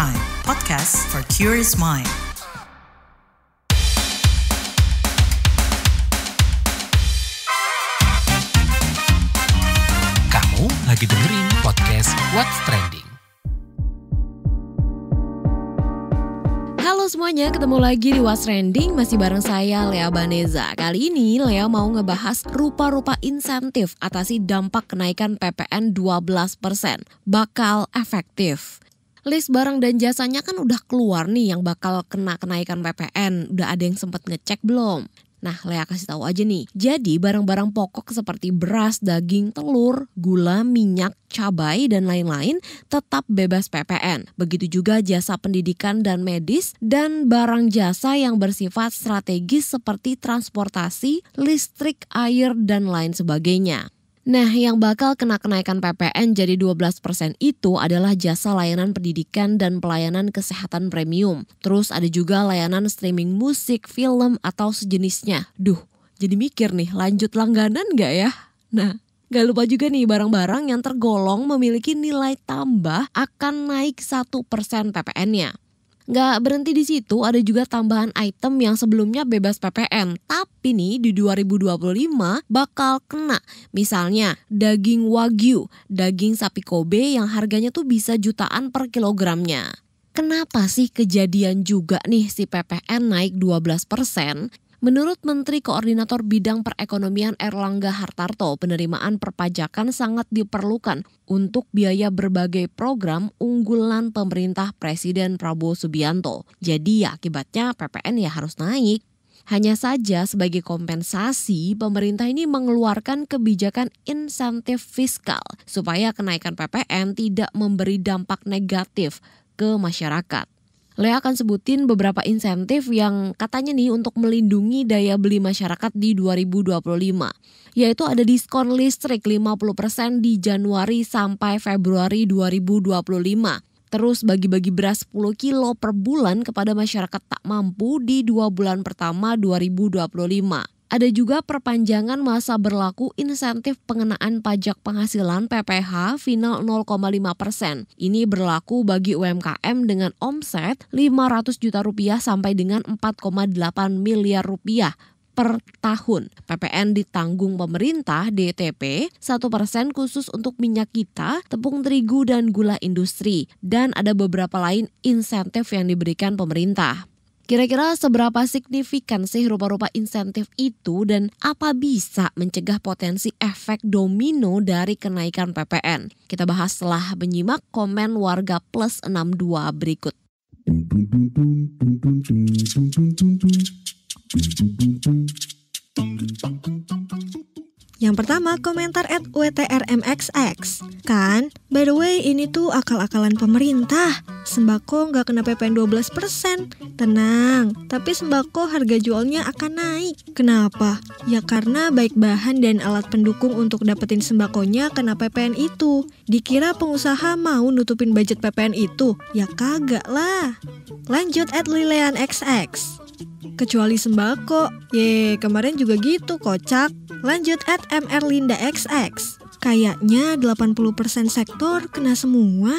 Prime, podcast for curious mind. Kamu lagi dengerin podcast What's Trending. Halo semuanya, ketemu lagi di What's Trending, masih bareng saya Lea Baneza. Kali ini Lea mau ngebahas rupa-rupa insentif atasi dampak kenaikan PPN 12%. Bakal efektif. List barang dan jasanya kan udah keluar nih yang bakal kena kenaikan PPN. Udah ada yang sempat ngecek belum? Nah, Lea kasih tahu aja nih. Jadi barang-barang pokok seperti beras, daging, telur, gula, minyak, cabai, dan lain-lain tetap bebas PPN. Begitu juga jasa pendidikan dan medis dan barang jasa yang bersifat strategis seperti transportasi, listrik, air, dan lain sebagainya. Nah, yang bakal kena kenaikan PPN jadi 12% itu adalah jasa layanan pendidikan dan pelayanan kesehatan premium. Terus ada juga layanan streaming musik, film, atau sejenisnya. Duh, jadi mikir nih, lanjut langganan nggak ya? Nah, gak lupa juga nih barang-barang yang tergolong memiliki nilai tambah akan naik 1% PPN-nya. Gak berhenti di situ, ada juga tambahan item yang sebelumnya bebas PPN. Tapi nih di 2025 bakal kena. Misalnya daging wagyu, daging sapi Kobe yang harganya tuh bisa jutaan per kilogramnya. Kenapa sih kejadian juga nih si PPN naik 12%? Menurut Menteri Koordinator Bidang Perekonomian Erlangga Hartarto, penerimaan perpajakan sangat diperlukan untuk biaya berbagai program unggulan pemerintah Presiden Prabowo Subianto. Jadi ya akibatnya PPN ya harus naik. Hanya saja sebagai kompensasi, pemerintah ini mengeluarkan kebijakan insentif fiskal supaya kenaikan PPN tidak memberi dampak negatif ke masyarakat. Lea akan sebutin beberapa insentif yang katanya nih untuk melindungi daya beli masyarakat di 2025. Yaitu ada diskon listrik 50% di Januari sampai Februari 2025. Terus bagi-bagi beras 10 kilo per bulan kepada masyarakat tak mampu di 2 bulan pertama 2025. Ada juga perpanjangan masa berlaku insentif pengenaan pajak penghasilan PPH final 0,5%. Ini berlaku bagi UMKM dengan omset 500 juta rupiah sampai dengan 4,8 miliar rupiah per tahun. PPN ditanggung pemerintah DTP 1% khusus untuk minyak kita, tepung terigu dan gula industri. Dan ada beberapa lain insentif yang diberikan pemerintah. Kira-kira seberapa signifikan sih rupa-rupa insentif itu dan apa bisa mencegah potensi efek domino dari kenaikan PPN? Kita bahas setelah menyimak komen warga plus 62 berikut. Yang pertama, komentar @WTRMXX. Kan, by the way ini tuh akal-akalan pemerintah. Sembako nggak kena PPN 12%. Tenang, tapi sembako harga jualnya akan naik. Kenapa? Ya karena baik bahan dan alat pendukung untuk dapetin sembakonya kena PPN itu. Dikira pengusaha mau nutupin budget PPN itu? Ya kagak lah. Lanjut @LileanXX. Kecuali sembako. Kemarin juga gitu, kocak. Lanjut @MRLindaXX. Kayaknya 80% sektor kena semua.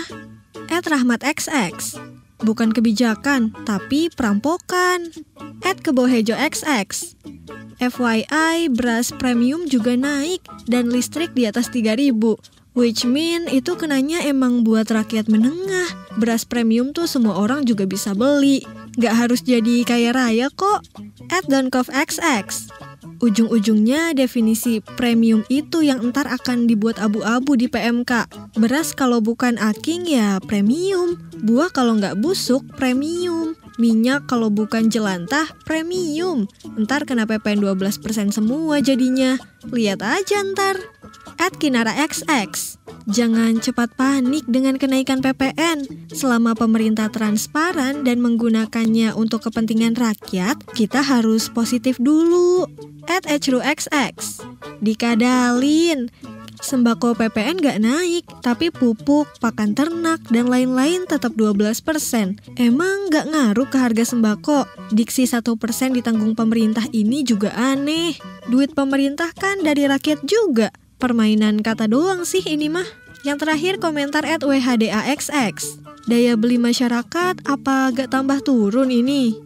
@RahmatXX. Bukan kebijakan, tapi perampokan. @KebohejoXX. FYI, beras premium juga naik dan listrik di atas 3.000. Which mean itu kenanya emang buat rakyat menengah. Beras premium tuh semua orang juga bisa beli. Gak harus jadi kaya raya kok. @DonkovXX. Ujung-ujungnya definisi premium itu yang entar akan dibuat abu-abu di PMK. Beras kalau bukan aking ya premium. Buah kalau nggak busuk premium. Minyak kalau bukan jelantah premium. Entar kena PPN 12% semua jadinya. Lihat aja ntar. @KinaraXX. Jangan cepat panik dengan kenaikan PPN. Selama pemerintah transparan dan menggunakannya untuk kepentingan rakyat, kita harus positif dulu. @HruXX. Dikadalin. Sembako PPN gak naik, tapi pupuk, pakan ternak, dan lain-lain tetap 12%. Emang gak ngaruh ke harga sembako? Diksi 1% ditanggung pemerintah ini juga aneh. Duit pemerintah kan dari rakyat juga. Permainan kata doang sih ini mah. Yang terakhir komentar @WHDAXX. Daya beli masyarakat apa gak tambah turun ini?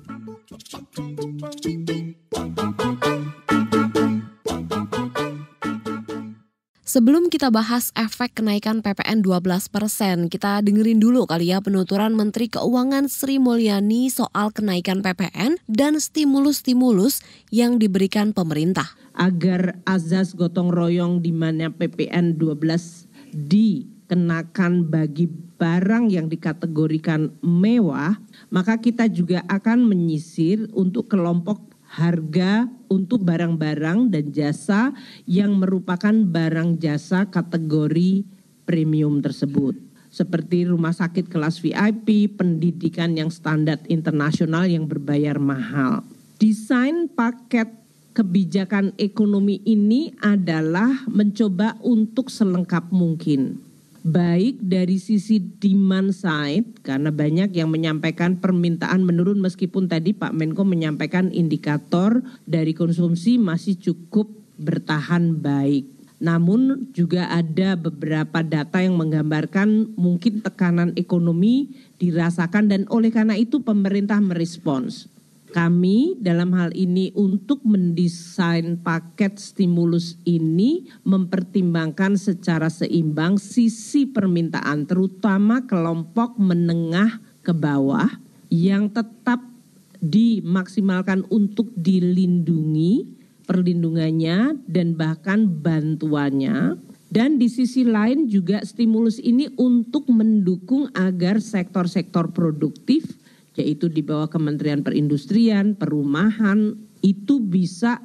Sebelum kita bahas efek kenaikan PPN 12%, kita dengerin dulu kali ya penuturan Menteri Keuangan Sri Mulyani soal kenaikan PPN dan stimulus-stimulus yang diberikan pemerintah. Agar azas gotong royong di mana PPN 12 dikenakan bagi barang yang dikategorikan mewah, maka kita juga akan menyisir untuk kelompok harga untuk barang-barang dan jasa yang merupakan barang jasa kategori premium tersebut. Seperti rumah sakit kelas VIP, pendidikan yang standar internasional yang berbayar mahal. Desain paket kebijakan ekonomi ini adalah mencoba untuk selengkap mungkin. Baik dari sisi demand side, karena banyak yang menyampaikan permintaan menurun meskipun tadi Pak Menko menyampaikan indikator dari konsumsi masih cukup bertahan baik. Namun juga ada beberapa data yang menggambarkan mungkin tekanan ekonomi dirasakan dan oleh karena itu pemerintah merespons. Kami dalam hal ini untuk mendesain paket stimulus ini mempertimbangkan secara seimbang sisi permintaan terutama kelompok menengah ke bawah yang tetap dimaksimalkan untuk dilindungi perlindungannya dan bahkan bantuannya. Dan di sisi lain juga stimulus ini untuk mendukung agar sektor-sektor produktif yaitu di bawah Kementerian Perindustrian, Perumahan, itu bisa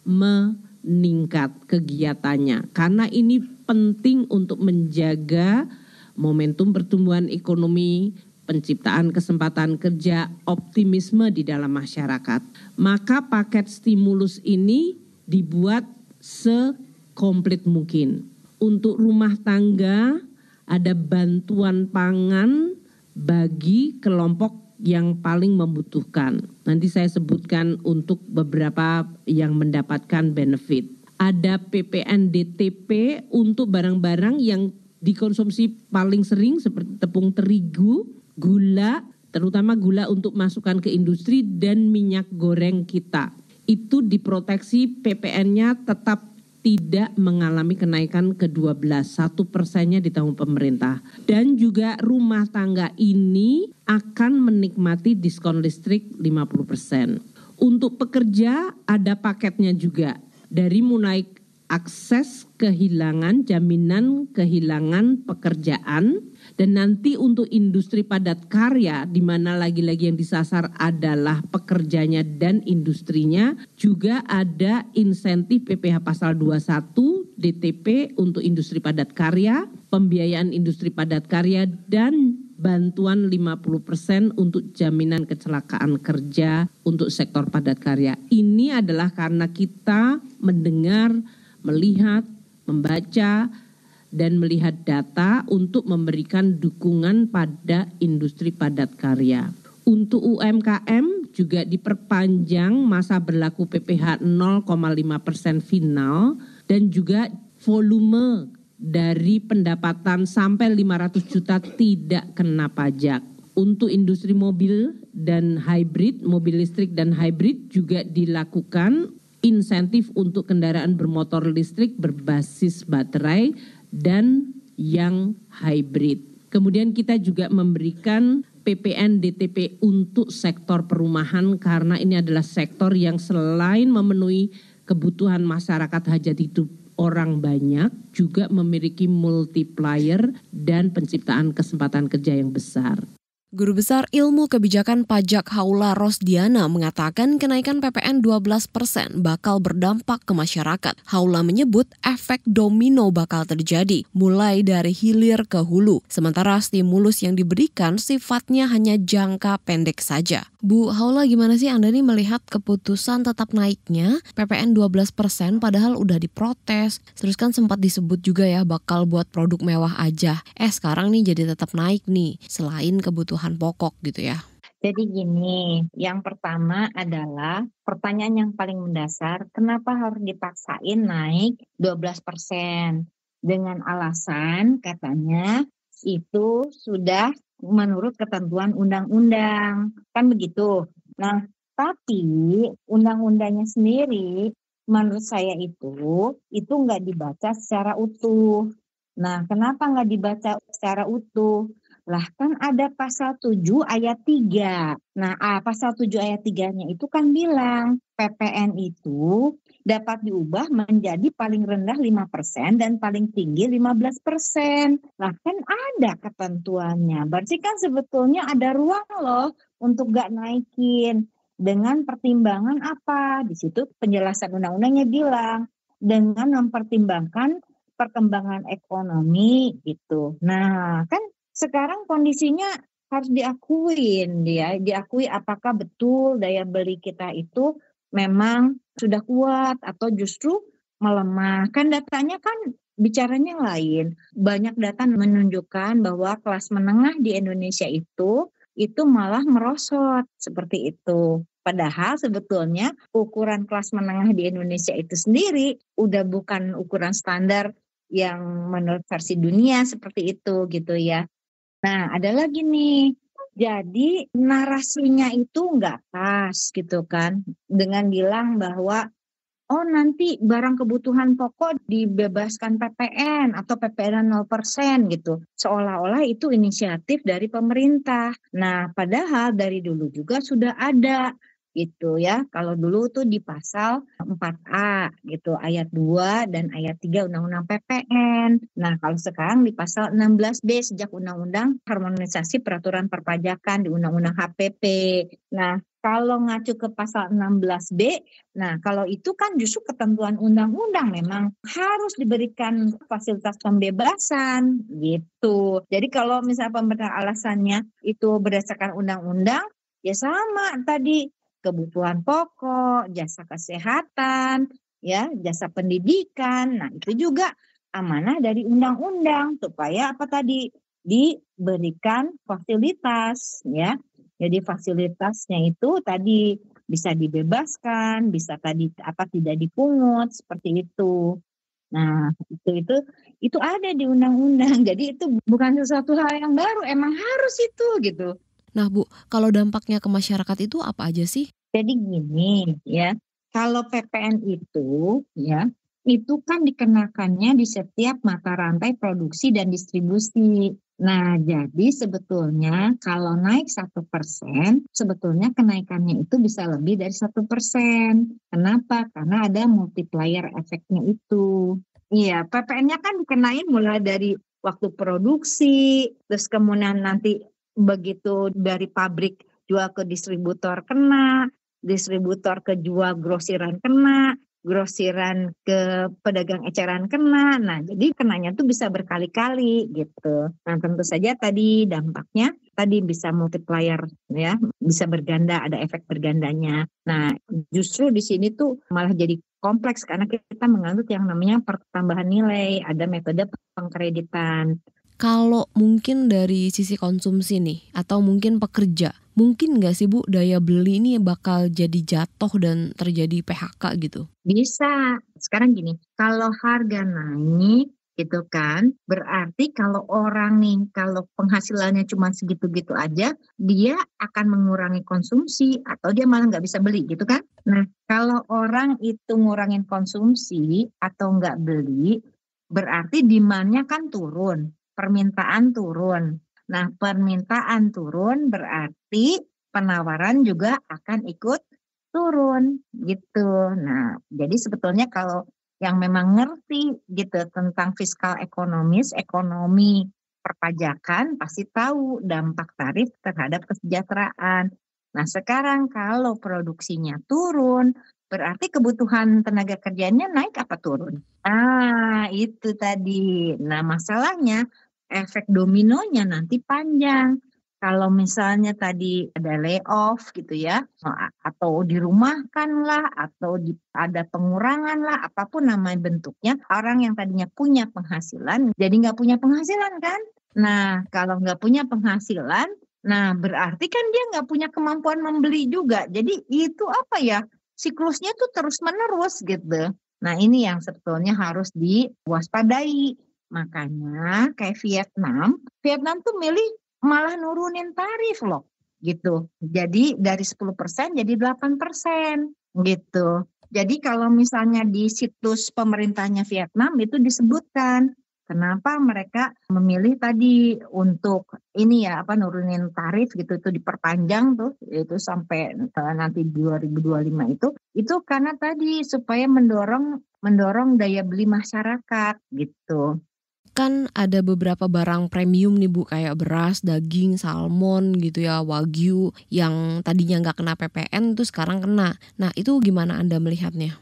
meningkat kegiatannya. Karena ini penting untuk menjaga momentum pertumbuhan ekonomi, penciptaan kesempatan kerja, optimisme di dalam masyarakat. Maka paket stimulus ini dibuat sekomplit mungkin. Untuk rumah tangga ada bantuan pangan bagi kelompok yang paling membutuhkan. Nanti saya sebutkan untuk beberapa yang mendapatkan benefit. Ada PPN DTP untuk barang-barang yang dikonsumsi paling sering seperti tepung terigu, gula, terutama gula untuk masukan ke industri dan minyak goreng kita. Itu diproteksi PPN-nya tetap tidak mengalami kenaikan ke-12, 1%-nya ditanggung pemerintah. Dan juga rumah tangga ini akan menikmati diskon listrik 50%. Untuk pekerja ada paketnya juga. Dari mulai akses kehilangan, jaminan kehilangan pekerjaan, dan nanti untuk industri padat karya di mana lagi-lagi yang disasar adalah pekerjanya dan industrinya, juga ada insentif PPh pasal 21 DTP untuk industri padat karya, pembiayaan industri padat karya dan bantuan 50% untuk jaminan kecelakaan kerja untuk sektor padat karya. Ini adalah karena kita mendengar, melihat, membaca, dan melihat data untuk memberikan dukungan pada industri padat karya. Untuk UMKM juga diperpanjang masa berlaku PPh 0,5% final dan juga volume dari pendapatan sampai 500 juta tidak kena pajak. Untuk industri mobil dan hybrid, mobil listrik dan hybrid juga dilakukan insentif untuk kendaraan bermotor listrik berbasis baterai dan yang hybrid. Kemudian kita juga memberikan PPN DTP untuk sektor perumahan karena ini adalah sektor yang selain memenuhi kebutuhan masyarakat hajat hidup orang banyak, juga memiliki multiplier dan penciptaan kesempatan kerja yang besar. Guru Besar Ilmu Kebijakan Pajak Haula Rosdiana mengatakan kenaikan PPN 12% bakal berdampak ke masyarakat. Haula menyebut efek domino bakal terjadi, mulai dari hilir ke hulu. Sementara stimulus yang diberikan sifatnya hanya jangka pendek saja. Bu Haula, gimana sih Anda nih melihat keputusan tetap naiknya PPN 12% padahal udah diprotes. Terus kan sempat disebut juga ya bakal buat produk mewah aja. Sekarang nih jadi tetap naik nih, selain kebutuhan pokok gitu ya. Jadi gini, yang pertama adalah pertanyaan yang paling mendasar, kenapa harus dipaksain naik 12%? dengan alasan katanya itu sudah menurut ketentuan undang-undang, kan begitu. Nah, tapi undang-undangnya sendiri menurut saya itu nggak dibaca secara utuh. Nah, kenapa nggak dibaca secara utuh? Lah kan ada pasal 7 ayat 3. Nah, pasal 7 ayat 3-nya itu kan bilang PPN itu dapat diubah menjadi paling rendah 5% dan paling tinggi 15%. Lah kan ada ketentuannya. Berarti kan sebetulnya ada ruang loh untuk nggak naikin. Dengan pertimbangan apa? Di situ penjelasan undang-undangnya bilang dengan mempertimbangkan perkembangan ekonomi gitu. Nah, kan sekarang kondisinya harus diakui apakah betul daya beli kita itu memang sudah kuat atau justru melemah. Kan datanya kan bicaranya lain. Banyak data menunjukkan bahwa kelas menengah di Indonesia itu malah merosot seperti itu. Padahal sebetulnya ukuran kelas menengah di Indonesia itu sendiri udah bukan ukuran standar yang menurut versi dunia seperti itu gitu ya. Nah, ada lagi nih. Jadi narasinya itu nggak pas gitu kan. Dengan bilang bahwa nanti barang kebutuhan pokok dibebaskan PPN atau PPN 0% gitu. Seolah-olah itu inisiatif dari pemerintah. Nah, padahal dari dulu juga sudah ada gitu ya. Kalau dulu tuh di pasal 4A gitu, ayat 2 dan ayat 3 Undang-Undang PPN. Nah, kalau sekarang di pasal 16B sejak Undang-Undang Harmonisasi Peraturan Perpajakan di Undang-Undang HPP. Nah, kalau ngacu ke pasal 16B, nah kalau itu kan justru ketentuan undang-undang memang harus diberikan fasilitas pembebasan gitu. Jadi kalau misalnya pemerintah alasannya itu berdasarkan undang-undang, ya sama tadi kebutuhan pokok, jasa kesehatan, ya, jasa pendidikan. Nah, itu juga amanah dari undang-undang supaya apa tadi diberikan fasilitas ya. Jadi fasilitasnya itu tadi bisa dibebaskan, bisa tadi tidak dipungut seperti itu. Nah, itu ada di undang-undang. Jadi itu bukan sesuatu hal yang baru, emang harus itu gitu. Nah Bu, kalau dampaknya ke masyarakat itu apa aja sih? Jadi gini ya, kalau PPN itu ya, itu kan dikenakannya di setiap mata rantai produksi dan distribusi. Nah, jadi sebetulnya kalau naik 1%, sebetulnya kenaikannya itu bisa lebih dari 1%. Kenapa? Karena ada multiplier efeknya itu. Iya, PPN-nya kan dikenain mulai dari waktu produksi, terus kemudian nanti begitu dari pabrik jual ke distributor kena, distributor ke jual grosiran kena, grosiran ke pedagang eceran kena. Nah, jadi kenanya tuh bisa berkali-kali gitu. Nah, tentu saja tadi dampaknya tadi bisa multiplier ya, bisa berganda, ada efek bergandanya. Nah, justru di sini tuh malah jadi kompleks karena kita menganut yang namanya pertambahan nilai, ada metode pengkreditan. Kalau mungkin dari sisi konsumsi nih, atau mungkin pekerja, mungkin nggak sih Bu daya beli ini bakal jadi jatuh dan terjadi PHK gitu? Bisa. Sekarang gini, kalau harga naik gitu kan, berarti kalau orang nih, kalau penghasilannya cuma segitu-gitu aja, dia akan mengurangi konsumsi atau dia malah nggak bisa beli gitu kan. Nah, kalau orang itu ngurangin konsumsi atau nggak beli, berarti demand-nya kan turun. Permintaan turun. Nah, permintaan turun berarti penawaran juga akan ikut turun gitu. Nah, jadi sebetulnya kalau yang memang ngerti gitu tentang fiskal ekonomis, ekonomi perpajakan pasti tahu dampak tarif terhadap kesejahteraan. Nah, sekarang kalau produksinya turun, berarti kebutuhan tenaga kerjanya naik apa turun? Itu tadi. Nah, masalahnya efek dominonya nanti panjang. Kalau misalnya tadi ada layoff gitu ya, atau dirumahkan lah, atau ada pengurangan lah, apapun nama bentuknya, orang yang tadinya punya penghasilan, jadi nggak punya penghasilan kan? Nah, kalau nggak punya penghasilan, nah berarti kan dia nggak punya kemampuan membeli juga. Jadi itu apa ya, siklusnya tuh terus menerus gitu. Nah, ini yang sebetulnya harus diwaspadai. Makanya kayak Vietnam tuh milih malah nurunin tarif loh gitu. Jadi dari 10% jadi 8% gitu. Jadi kalau misalnya di situs pemerintahnya Vietnam itu disebutkan kenapa mereka memilih tadi untuk ini ya nurunin tarif gitu, itu diperpanjang tuh itu sampai nanti 2025 itu karena tadi supaya mendorong daya beli masyarakat gitu. Kan ada beberapa barang premium nih Bu, kayak beras, daging, salmon gitu ya, wagyu yang tadinya nggak kena PPN tuh sekarang kena. Nah itu gimana Anda melihatnya?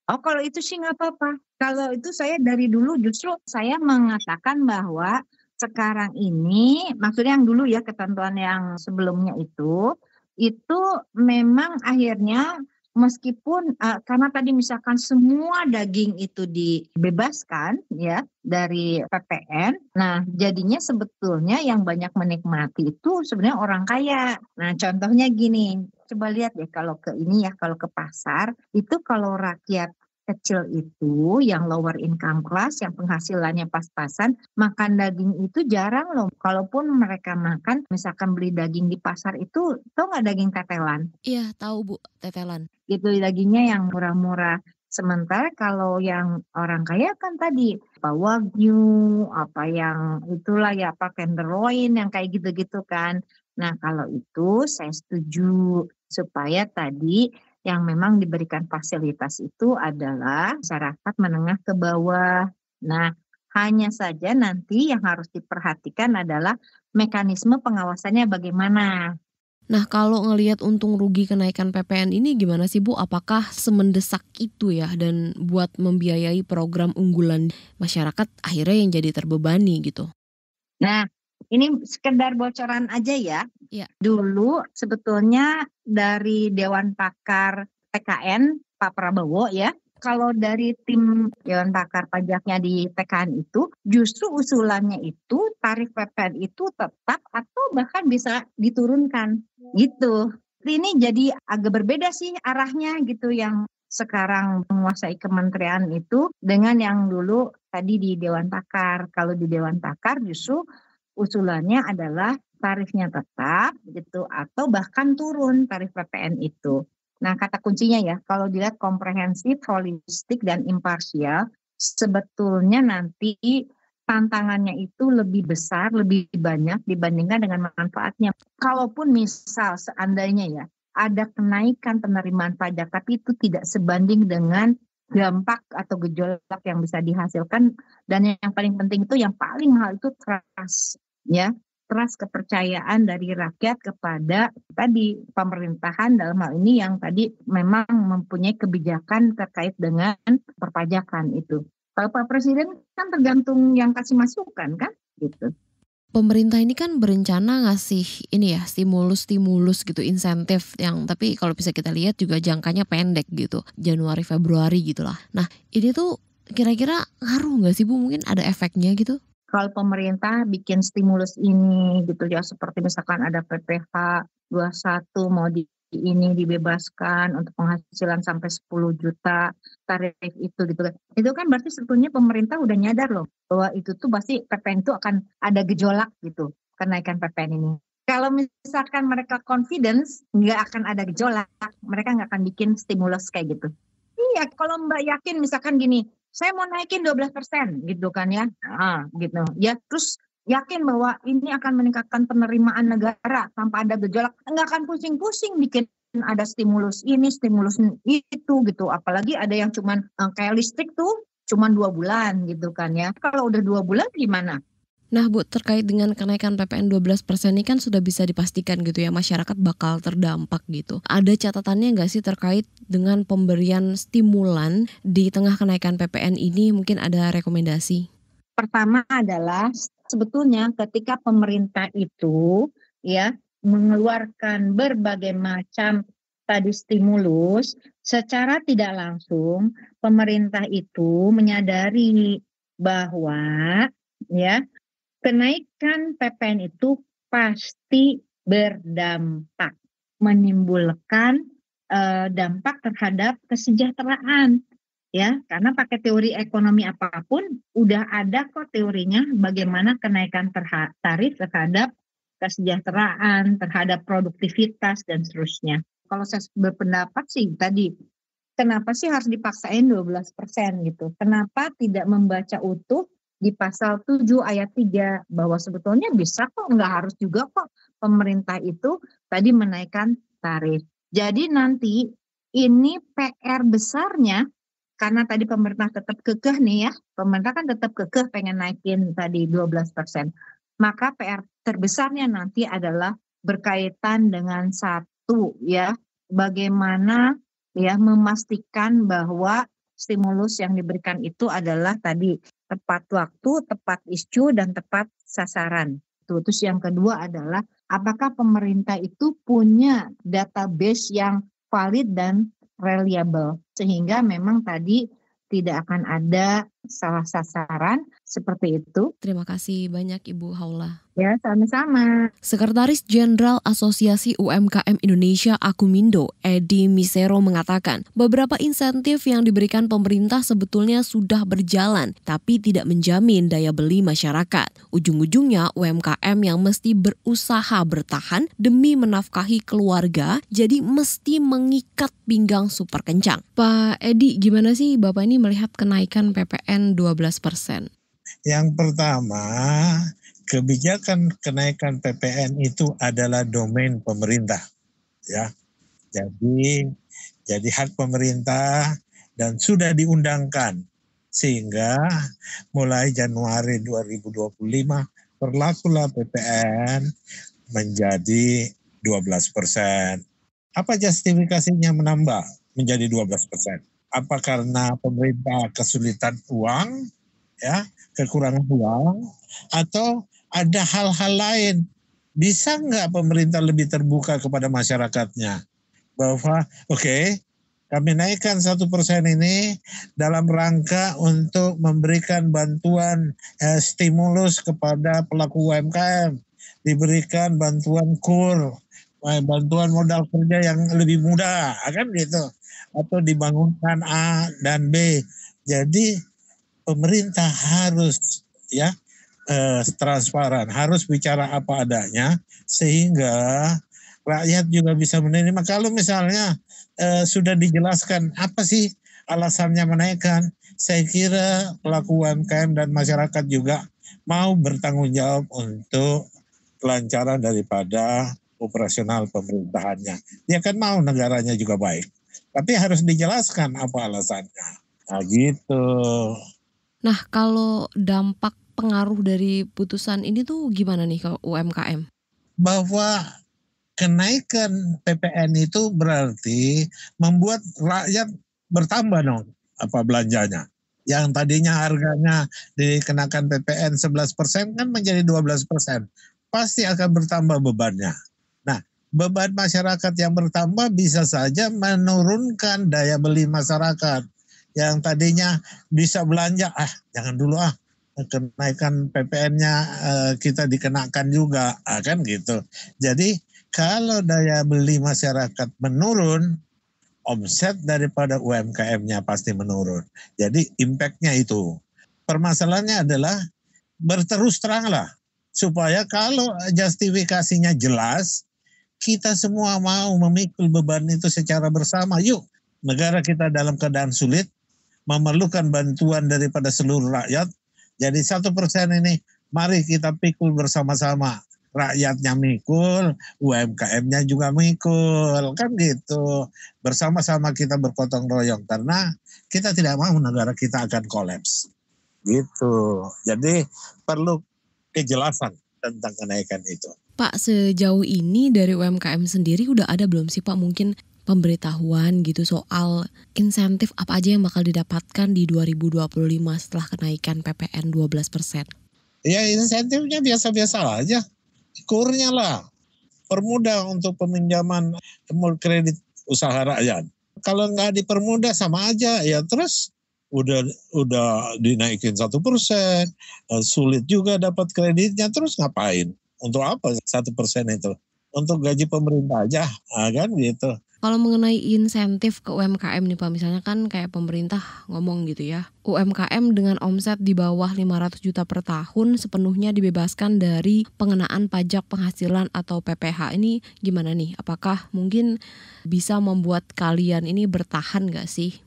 Oh kalau itu sih nggak apa-apa. Kalau itu saya dari dulu justru saya mengatakan bahwa sekarang ini, maksudnya yang dulu ya ketentuan yang sebelumnya itu memang akhirnya meskipun karena tadi misalkan semua daging itu dibebaskan ya dari PPN, nah jadinya sebetulnya yang banyak menikmati itu sebenarnya orang kaya. Nah contohnya gini, coba lihat deh kalau kalau ke pasar itu kalau rakyat kecil itu yang lower income class yang penghasilannya pas-pasan makan daging itu jarang loh. Kalaupun mereka makan misalkan beli daging di pasar itu tau nggak daging tetelan? Iya tahu Bu, tetelan. Gitu dagingnya yang murah-murah. Sementara kalau yang orang kaya kan tadi wagyu, yang itulah ya tenderloin yang kayak gitu-gitu kan. Nah kalau itu saya setuju supaya tadi yang memang diberikan fasilitas itu adalah masyarakat menengah ke bawah. Nah hanya saja nanti yang harus diperhatikan adalah mekanisme pengawasannya bagaimana. Nah kalau ngelihat untung rugi kenaikan PPN ini gimana sih Bu? Apakah semendesak itu ya dan buat membiayai program unggulan masyarakat akhirnya yang jadi terbebani gitu? Nah ini sekedar bocoran aja ya. Iya. Dulu sebetulnya dari Dewan Pakar TKN Pak Prabowo ya, kalau dari tim Dewan Pakar pajaknya di TKN itu justru usulannya itu tarif PPN itu tetap atau bahkan bisa diturunkan gitu. Ini jadi agak berbeda sih arahnya gitu yang sekarang menguasai kementerian itu dengan yang dulu tadi di Dewan Pakar. Kalau di Dewan Pakar justru usulannya adalah tarifnya tetap gitu atau bahkan turun tarif PPN itu. Nah, kata kuncinya ya, kalau dilihat komprehensif, holistik dan imparsial, sebetulnya nanti tantangannya itu lebih besar, lebih banyak dibandingkan dengan manfaatnya. Kalaupun misal seandainya ya, ada kenaikan penerimaan pajak tapi itu tidak sebanding dengan dampak atau gejolak yang bisa dihasilkan dan yang paling penting itu yang paling mahal itu trust ya. Trust kepercayaan dari rakyat kepada tadi pemerintahan dalam hal ini yang tadi memang mempunyai kebijakan terkait dengan perpajakan itu. Kalau Pak Presiden kan tergantung yang kasih masukan kan gitu. Pemerintah ini kan berencana ngasih ini ya stimulus gitu, insentif yang tapi kalau bisa kita lihat juga jangkanya pendek gitu, Januari Februari gitulah. Nah ini tuh kira-kira ngaruh nggak sih Bu? Mungkin ada efeknya gitu? Kalau pemerintah bikin stimulus ini gitu ya seperti misalkan ada PPh 21 mau ini dibebaskan untuk penghasilan sampai 10 juta tarif itu gitu kan. Itu kan berarti sebetulnya pemerintah udah nyadar loh bahwa itu tuh pasti PPN itu akan ada gejolak gitu kenaikan PPN ini. Kalau misalkan mereka confidence nggak akan ada gejolak, mereka nggak akan bikin stimulus kayak gitu. Iya, kalau Mbak yakin misalkan gini, saya mau naikin 12% gitu kan ya, gitu. Ya terus yakin bahwa ini akan meningkatkan penerimaan negara tanpa ada gejolak, nggak akan pusing-pusing bikin ada stimulus ini, stimulus itu gitu. Apalagi ada yang cuman kayak listrik tuh cuman 2 bulan gitu kan ya. Kalau udah 2 bulan gimana? Nah Bu, terkait dengan kenaikan PPN 12% ini kan sudah bisa dipastikan gitu ya masyarakat bakal terdampak gitu. Ada catatannya nggak sih terkait dengan pemberian stimulan di tengah kenaikan PPN ini? Mungkin ada rekomendasi? Pertama adalah sebetulnya ketika pemerintah itu ya mengeluarkan berbagai macam tadi stimulus, secara tidak langsung pemerintah itu menyadari bahwa ya kenaikan PPN itu pasti berdampak, menimbulkan dampak terhadap kesejahteraan ya, karena pakai teori ekonomi apapun udah ada kok teorinya bagaimana kenaikan tarif terhadap kesejahteraan, terhadap produktivitas dan seterusnya. Kalau saya berpendapat sih tadi, kenapa sih harus dipaksain 12% gitu? Kenapa tidak membaca utuh di pasal 7 ayat 3 bahwa sebetulnya bisa kok, nggak harus juga kok pemerintah itu tadi menaikkan tarif. Jadi nanti ini PR besarnya, karena tadi pemerintah tetap kekeh nih ya, pemerintah kan tetap kekeh pengen naikin tadi 12%. Maka PR terbesarnya nanti adalah berkaitan dengan satu ya, bagaimana ya memastikan bahwa stimulus yang diberikan itu adalah tadi tepat waktu, tepat isu, dan tepat sasaran. Terus yang kedua adalah apakah pemerintah itu punya database yang valid dan reliable, sehingga memang tadi tidak akan ada salah sasaran seperti itu. Terima kasih banyak Ibu Haula. Ya, sama-sama. Sekretaris Jenderal Asosiasi UMKM Indonesia Akumindo, Edi Misero mengatakan, beberapa insentif yang diberikan pemerintah sebetulnya sudah berjalan, tapi tidak menjamin daya beli masyarakat. Ujung-ujungnya UMKM yang mesti berusaha bertahan demi menafkahi keluarga, jadi mesti mengikat pinggang super kencang. Pak Edi, gimana sih Bapak ini melihat kenaikan PPN 12%? Yang pertama, kebijakan kenaikan PPN itu adalah domain pemerintah, ya. Jadi hak pemerintah dan sudah diundangkan sehingga mulai Januari 2025 berlakulah PPN menjadi 12%. Apa justifikasinya menambah menjadi 12%? Apa karena pemerintah kesulitan uang, ya, kekurangan uang, atau ada hal-hal lain? Bisa nggak pemerintah lebih terbuka kepada masyarakatnya? Bahwa kami naikkan 1% ini dalam rangka untuk memberikan bantuan stimulus kepada pelaku UMKM. Diberikan bantuan KUR, bantuan modal kerja yang lebih mudah, kan gitu. Atau dibangunkan A dan B. Jadi pemerintah harus transparan, harus bicara apa adanya sehingga rakyat juga bisa menerima. Kalau misalnya sudah dijelaskan apa sih alasannya menaikkan, saya kira pelaku UMKM dan masyarakat juga mau bertanggung jawab untuk kelancaran daripada operasional pemerintahannya. Dia kan mau negaranya juga baik, tapi harus dijelaskan apa alasannya. Nah gitu. Nah, kalau dampak pengaruh dari putusan ini tuh gimana nih ke UMKM? Bahwa kenaikan PPN itu berarti membuat rakyat bertambah dong belanjanya. Yang tadinya harganya dikenakan PPN 11% kan menjadi 12%. Pasti akan bertambah bebannya. Nah, beban masyarakat yang bertambah bisa saja menurunkan daya beli masyarakat. Yang tadinya bisa belanja, jangan dulu kenaikan PPN-nya kita dikenakan juga, kan gitu. Jadi kalau daya beli masyarakat menurun, omset daripada UMKM-nya pasti menurun. Jadi impact-nya itu. Permasalahannya adalah berterus teranglah supaya kalau justifikasinya jelas, kita semua mau memikul beban itu secara bersama. Yuk, negara kita dalam keadaan sulit, memerlukan bantuan daripada seluruh rakyat. Jadi 1% ini mari kita pikul bersama-sama. Rakyatnya mikul, UMKM-nya juga mikul, kan gitu. Bersama-sama kita bergotong royong karena kita tidak mau negara kita akan kolaps. Gitu. Jadi perlu kejelasan tentang kenaikan itu. Pak, sejauh ini dari UMKM sendiri udah ada belum sih Pak mungkin pemberitahuan gitu soal insentif apa aja yang bakal didapatkan di 2025 setelah kenaikan PPN 12%? Ya insentifnya biasa-biasa aja. Kurnya lah. Permudah untuk peminjaman kredit usaha rakyat. Kalau nggak dipermudah sama aja ya terus udah dinaikin 1%. Sulit juga dapat kreditnya terus ngapain? Untuk apa 1% itu? Untuk gaji pemerintah aja, kan gitu. Kalau mengenai insentif ke UMKM nih Pak, misalnya kan kayak pemerintah ngomong gitu ya, UMKM dengan omset di bawah 500 juta per tahun sepenuhnya dibebaskan dari pengenaan pajak penghasilan atau PPh. Ini gimana nih? Apakah mungkin bisa membuat kalian ini bertahan gak sih?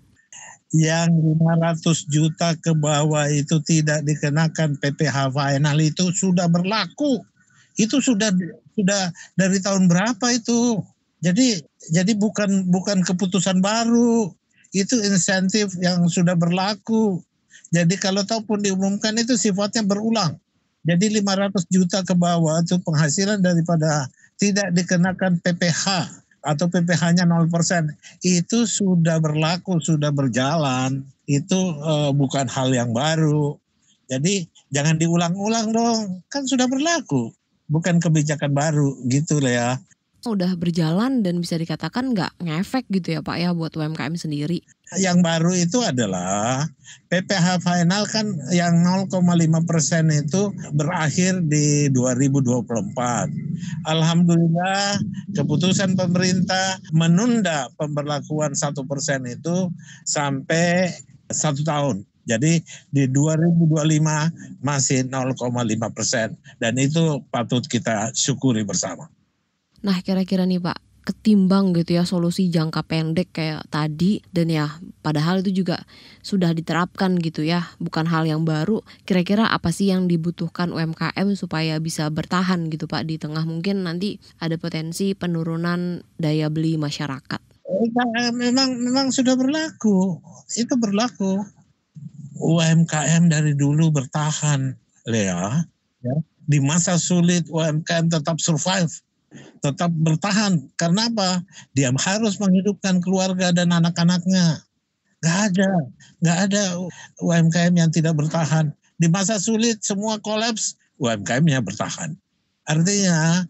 Yang 500 juta ke bawah itu tidak dikenakan PPh final itu sudah berlaku. Itu sudah dari tahun berapa itu? Jadi bukan keputusan baru, itu insentif yang sudah berlaku. Jadi kalau ataupun diumumkan itu sifatnya berulang. Jadi 500 juta ke bawah itu penghasilan daripada tidak dikenakan PPh atau PPh-nya 0%. Itu sudah berlaku, sudah berjalan. Itu bukan hal yang baru. Jadi jangan diulang-ulang dong, kan sudah berlaku. Bukan kebijakan baru gitu lah ya. Udah berjalan dan bisa dikatakan nggak ngefek gitu ya Pak ya buat UMKM sendiri. Yang baru itu adalah PPh final kan yang 0,5% itu berakhir di 2024. Alhamdulillah keputusan pemerintah menunda pemberlakuan 1% itu sampai 1 tahun. Jadi di 2025 masih 0,5% dan itu patut kita syukuri bersama. Nah kira-kira nih Pak, ketimbang gitu ya solusi jangka pendek kayak tadi dan ya padahal itu juga sudah diterapkan gitu ya, bukan hal yang baru. Kira-kira apa sih yang dibutuhkan UMKM supaya bisa bertahan gitu Pak di tengah mungkin nanti ada potensi penurunan daya beli masyarakat? Memang sudah berlaku, itu berlaku. UMKM dari dulu bertahan, Lea. Ya. Di masa sulit UMKM tetap survive. Tetap bertahan. Karena apa? Dia harus menghidupkan keluarga dan anak-anaknya. Gak ada UMKM yang tidak bertahan. Di masa sulit semua kolaps, UMKM-nya bertahan. Artinya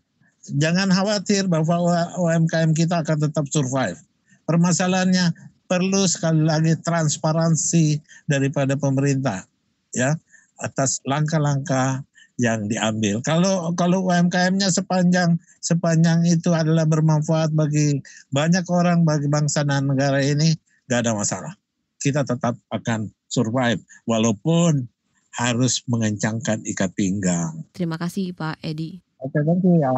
jangan khawatir bahwa UMKM kita akan tetap survive. Permasalahannya perlu sekali lagi transparansi daripada pemerintah ya atas langkah-langkah yang diambil. Kalau UMKM-nya sepanjang itu adalah bermanfaat bagi banyak orang, bagi bangsa dan negara ini, gak ada masalah. Kita tetap akan survive walaupun harus mengencangkan ikat pinggang. Terima kasih Pak Edi. Oke, thank you ya.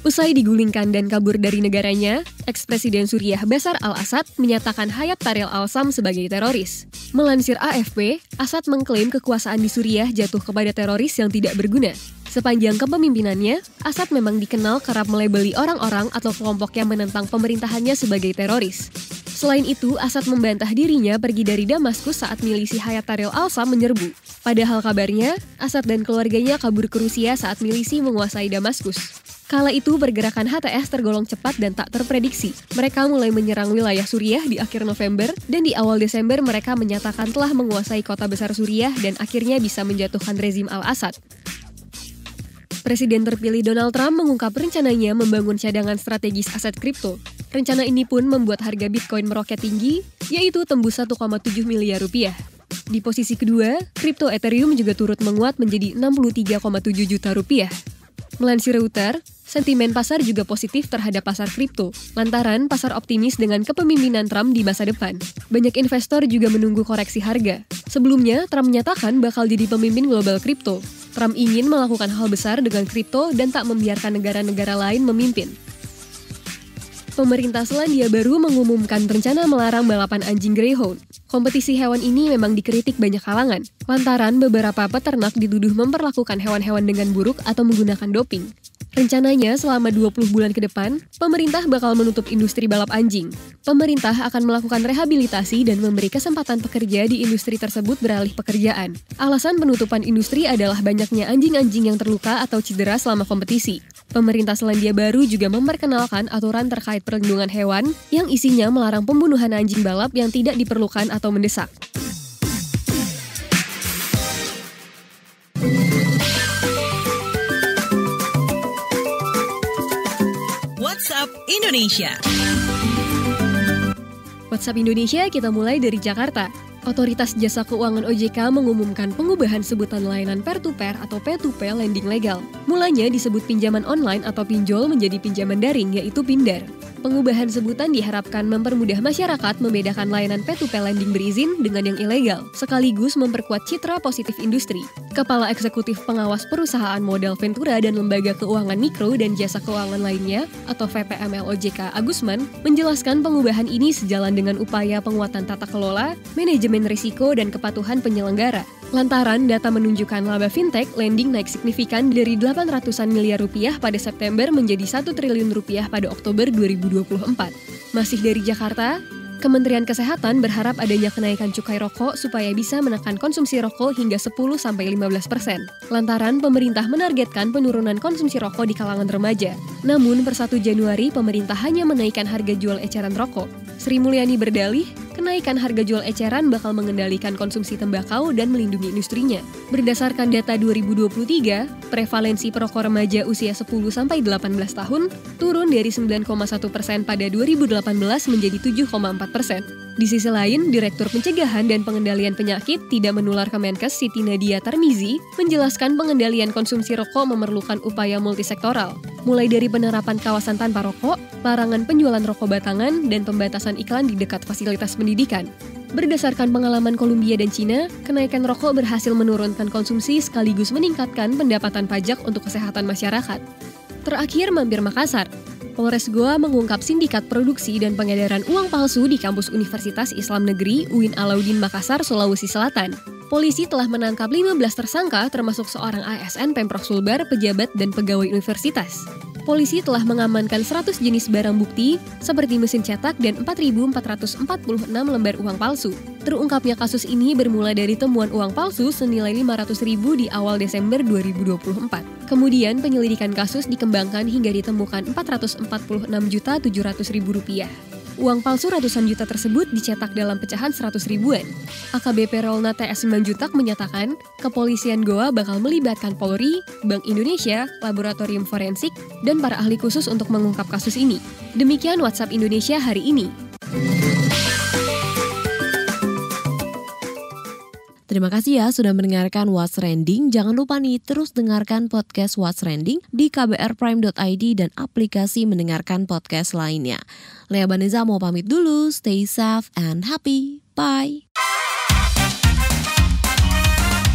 Usai digulingkan dan kabur dari negaranya, ex-presiden Suriah Bashar al-Assad menyatakan Hayat Tahrir al-Sham sebagai teroris. Melansir AFP, Assad mengklaim kekuasaan di Suriah jatuh kepada teroris yang tidak berguna. Sepanjang kepemimpinannya, Assad memang dikenal kerap melabeli orang-orang atau kelompok yang menentang pemerintahannya sebagai teroris. Selain itu, Assad membantah dirinya pergi dari Damaskus saat milisi Hayat Tahrir al-Sham menyerbu. Padahal kabarnya, Assad dan keluarganya kabur ke Rusia saat milisi menguasai Damaskus. Kala itu pergerakan HTS tergolong cepat dan tak terprediksi. Mereka mulai menyerang wilayah Suriah di akhir November dan di awal Desember mereka menyatakan telah menguasai kota besar Suriah dan akhirnya bisa menjatuhkan rezim al-Assad. Presiden terpilih Donald Trump mengungkap rencananya membangun cadangan strategis aset kripto. Rencana ini pun membuat harga Bitcoin meroket tinggi, yaitu tembus 1,7 miliar rupiah. Di posisi kedua, kripto Ethereum juga turut menguat menjadi 63,7 juta rupiah. Melansir Reuters, sentimen pasar juga positif terhadap pasar kripto, lantaran pasar optimis dengan kepemimpinan Trump di masa depan. Banyak investor juga menunggu koreksi harga. Sebelumnya, Trump menyatakan bakal jadi pemimpin global kripto. Trump ingin melakukan hal besar dengan kripto dan tak membiarkan negara-negara lain memimpin. Pemerintah Selandia Baru mengumumkan rencana melarang balapan anjing Greyhound. Kompetisi hewan ini memang dikritik banyak kalangan, lantaran beberapa peternak dituduh memperlakukan hewan-hewan dengan buruk atau menggunakan doping. Rencananya selama 20 bulan ke depan, pemerintah bakal menutup industri balap anjing. Pemerintah akan melakukan rehabilitasi dan memberi kesempatan pekerja di industri tersebut beralih pekerjaan. Alasan penutupan industri adalah banyaknya anjing-anjing yang terluka atau cedera selama kompetisi. Pemerintah Selandia Baru juga memperkenalkan aturan terkait perlindungan hewan yang isinya melarang pembunuhan anjing balap yang tidak diperlukan atau mendesak. WhatsApp Indonesia. WhatsApp Indonesia kita mulai dari Jakarta. Otoritas Jasa Keuangan OJK mengumumkan pengubahan sebutan layanan peer-to-peer atau P2P lending legal. Mulanya disebut pinjaman online atau pinjol menjadi pinjaman daring, yaitu PINDAR. Pengubahan sebutan diharapkan mempermudah masyarakat membedakan layanan P2P lending berizin dengan yang ilegal, sekaligus memperkuat citra positif industri. Kepala Eksekutif Pengawas Perusahaan Modal Ventura dan Lembaga Keuangan Mikro dan Jasa Keuangan lainnya atau VPML OJK Agusman menjelaskan pengubahan ini sejalan dengan upaya penguatan tata kelola, manajemen risiko dan kepatuhan penyelenggara. Lantaran data menunjukkan laba fintech lending naik signifikan dari 800-an miliar rupiah pada September menjadi 1 triliun rupiah pada Oktober 2024. Masih dari Jakarta, Kementerian Kesehatan berharap adanya kenaikan cukai rokok supaya bisa menekan konsumsi rokok hingga 10-15%. Lantaran pemerintah menargetkan penurunan konsumsi rokok di kalangan remaja. Namun per 1 Januari pemerintah hanya menaikkan harga jual eceran rokok. Sri Mulyani berdalih, kenaikan harga jual eceran bakal mengendalikan konsumsi tembakau dan melindungi industrinya. Berdasarkan data 2023, prevalensi perokok remaja usia 10-18 tahun turun dari 9,1% pada 2018 menjadi 7,4%. Di sisi lain, Direktur Pencegahan dan Pengendalian Penyakit Tidak Menular Kemenkes Siti Nadia Tarmizi menjelaskan pengendalian konsumsi rokok memerlukan upaya multisektoral, mulai dari penerapan kawasan tanpa rokok, larangan penjualan rokok batangan, dan pembatasan iklan di dekat fasilitas pendidikan. Berdasarkan pengalaman Kolombia dan Cina, kenaikan rokok berhasil menurunkan konsumsi sekaligus meningkatkan pendapatan pajak untuk kesehatan masyarakat. Terakhir, mampir Makassar. Polres Goa mengungkap sindikat produksi dan pengedaran uang palsu di kampus Universitas Islam Negeri UIN Alauddin Makassar, Sulawesi Selatan. Polisi telah menangkap 15 tersangka termasuk seorang ASN Pemprov Sulbar, pejabat dan pegawai universitas. Polisi telah mengamankan 100 jenis barang bukti seperti mesin cetak dan 4.446 lembar uang palsu. Terungkapnya kasus ini bermula dari temuan uang palsu senilai 500.000 di awal Desember 2024. Kemudian penyelidikan kasus dikembangkan hingga ditemukan 446.700.000 rupiah. Uang palsu ratusan juta tersebut dicetak dalam pecahan 100 ribuan. AKBP Rolna TS Simanjuntak menyatakan, kepolisian Goa bakal melibatkan Polri, Bank Indonesia, Laboratorium Forensik, dan para ahli khusus untuk mengungkap kasus ini. Demikian WhatsApp Indonesia hari ini. Terima kasih ya sudah mendengarkan What's Trending. Jangan lupa nih terus dengarkan podcast What's Trending di kbrprime.id dan aplikasi mendengarkan podcast lainnya. Lea Baneza mau pamit dulu. Stay safe and happy. Bye.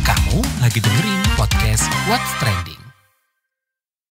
Kamu lagi dengerin podcast What's Trending.